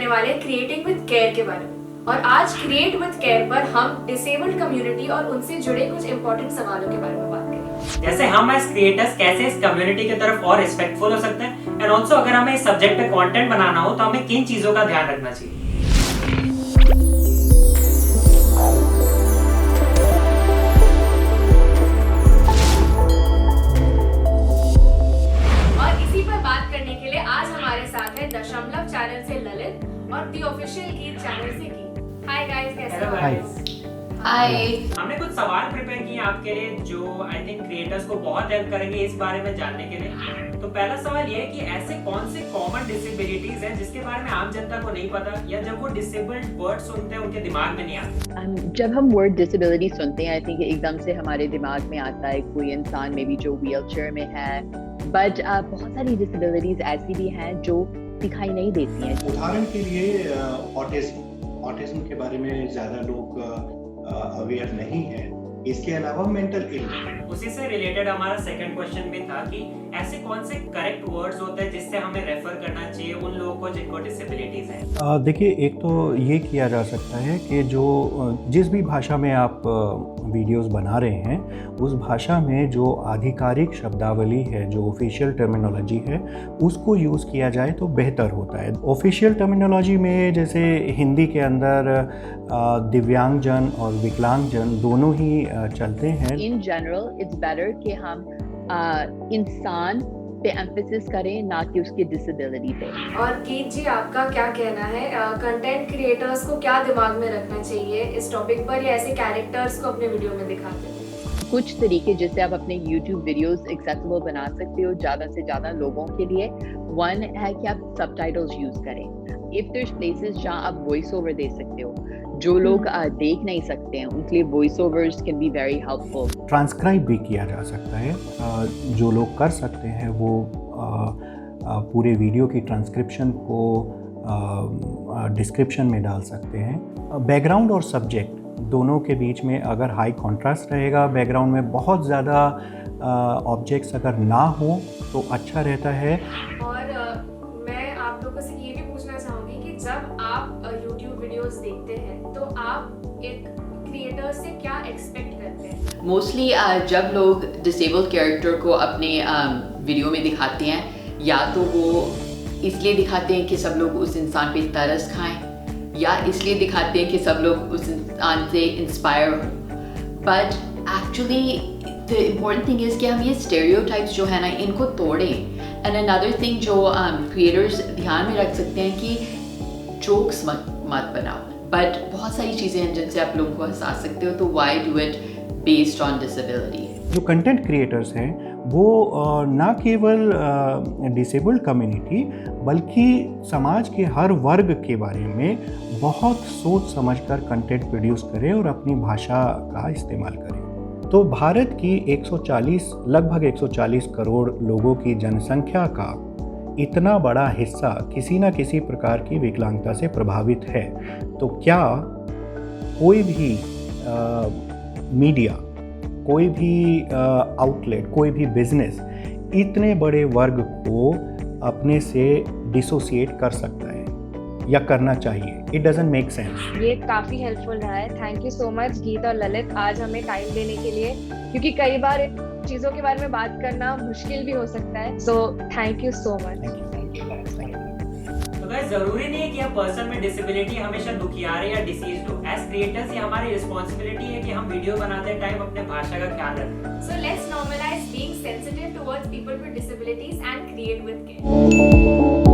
करने वाले creating with care के बारे में। और आज क्रिएट विद केयर पर हम डिसेबल्ड कम्युनिटी और उनसे जुड़े कुछ इंपॉर्टेंट सवालों के बारे में बात करेंगे। जैसे हम एज क्रिएटर्स कैसे इस कम्युनिटी की तरफ और रिस्पेक्टफुल हो सकते हैं, एंड ऑल्सो अगर हमें इस सब्जेक्ट पे कंटेंट बनाना हो तो हमें किन चीजों का ध्यान रखना चाहिए। आज हमारे साथ है दशमलव चैनल से ललित और दी ऑफिशियल गीत चैनल से गीत। हाय गाइस, कैसे हो? हाय। हमने कुछ सवाल प्रिपेयर किए आपके लिए जो आई थिंक क्रिएटर्स को बहुत हेल्प करेंगे इस बारे में जानने के लिए। तो पहला सवाल ये है कि ऐसे कौन से कॉमन डिसेबिलिटीज हैं जिसके बारे में आम जनता को नहीं पता, या जब वो डिसेबल्ड वर्ड सुनते हैं उनके दिमाग में नहीं आता। जब हम वर्ड डिसेबिलिटी सुनते हैं, आई थिंक एकदम से हमारे दिमाग में आता है कोई इंसान में भी जो व्हीलचेयर में है, बट बहुत सारी डिसेबिलिटीज ऐसी भी हैं जो दिखाई नहीं देती हैं। उदाहरण के लिए ऑटिज्म के बारे में ज्यादा लोग अवेयर नहीं है। इसके अलावा मेंटल इलनेस। उसी से रिलेटेड हमारा सेकंड क्वेश्चन भी था कि ऐसे कौन से करेक्ट वर्ड्स होते हैं जिससे हमें रेफर करना चाहिए उन लोगों को जिनको डिसेबिलिटीज है। देखिए, एक तो ये किया जा सकता है कि जो जिस भी भाषा में आप वीडियोस बना रहे हैं उस भाषा में जो आधिकारिक शब्दावली है, जो ऑफिशियल टर्मिनोलॉजी है, उसको यूज़ किया जाए तो बेहतर होता है। ऑफिशियल टर्मिनोलॉजी में जैसे हिंदी के अंदर दिव्यांगजन और विकलांगजन दोनों ही चलते हैं। इन जनरल इट्स बेटर कि हम इंसान पे एम्फेसिस करें, ना कि उसकी डिसेबिलिटी पे। और गीत जी, आपका क्या कहना है? कंटेंट क्रिएटर्स को क्या दिमाग में रखना चाहिए इस टॉपिक पर, या ऐसे कैरेक्टर्स को अपने वीडियो में दिखाते हैं? कुछ तरीके जिससे आप अपने YouTube वीडियोस एक्सेसिबल बना सकते हो ज़्यादा से ज़्यादा लोगों के लिए। वन है कि आप सबटाइटल्स यूज़ करें। इफ देयर प्लेसेस जहाँ आप वॉइस ओवर दे सकते हो, जो लोग देख नहीं सकते हैं उनके लिए voice overs can be very helpful. Transcribe भी किया जा सकता है। जो लोग कर सकते हैं वो पूरे वीडियो की ट्रांसक्रिप्शन को डिस्क्रिप्शन में डाल सकते हैं। बैकग्राउंड और सब्जेक्ट दोनों के बीच में अगर हाई कॉन्ट्रास्ट रहेगा, बैकग्राउंड में बहुत ज़्यादा ऑब्जेक्ट्स अगर ना हो तो अच्छा रहता है। और मैं आप लोगों से ये भी पूछना चाहूँगी कि जब आप YouTube वीडियोस देखते हैं तो आप एक क्रिएटर से क्या एक्सपेक्ट करते हैं? मोस्टली जब लोग डिसेबल्ड कैरेक्टर को अपने वीडियो में दिखाते हैं, या तो वो इसलिए दिखाते हैं कि सब लोग उस इंसान पे तरस खाएं, या इसलिए दिखाते हैं कि सब लोग उस इंसान से इंस्पायर हों। But actually the important thing is कि हम ये स्टेरियोटाइप्स जो है ना, इनको तोड़ें। एंड अनदर थिंग जो क्रिएटर्स ध्यान में रख सकते हैं कि जोक्स मत बनाओ, बट बहुत सारी चीज़ें हैं जिनसे आप लोगों को हंसा सकते हो, तो why do it based on disability. जो कंटेंट क्रिएटर्स हैं वो ना केवल डिसेबल्ड कम्युनिटी बल्कि समाज के हर वर्ग के बारे में बहुत सोच समझकर कंटेंट प्रोड्यूस करें और अपनी भाषा का इस्तेमाल करें। तो भारत की लगभग 140 करोड़ लोगों की जनसंख्या का इतना बड़ा हिस्सा किसी न किसी प्रकार की विकलांगता से प्रभावित है। तो क्या कोई भी मीडिया, कोई भी आउटलेट, कोई भी बिजनेस इतने बड़े वर्ग को अपने से डिसोसिएट कर सकता है या करना चाहिए? It doesn't make sense. ये काफी हेल्पफुल रहा है। थैंक यू सो मच गीत और ललित आज हमें टाइम देने के लिए, क्योंकि कई बार चीजों के बारे में बात करना मुश्किल भी हो सकता है। So thank you so much. तो गाइस, जरूरी नहीं है कि आप पर्सन में डिसेबिलिटी हमेशा दुखियारे या डिसीज्ड हो। एज क्रिएटर्स ये हमारी रिस्पांसिबिलिटी है कि हम वीडियो बनाते टाइम अपने भाषा का ख्याल रखें। So let's normalize being sensitive towards people with disabilities and create with care.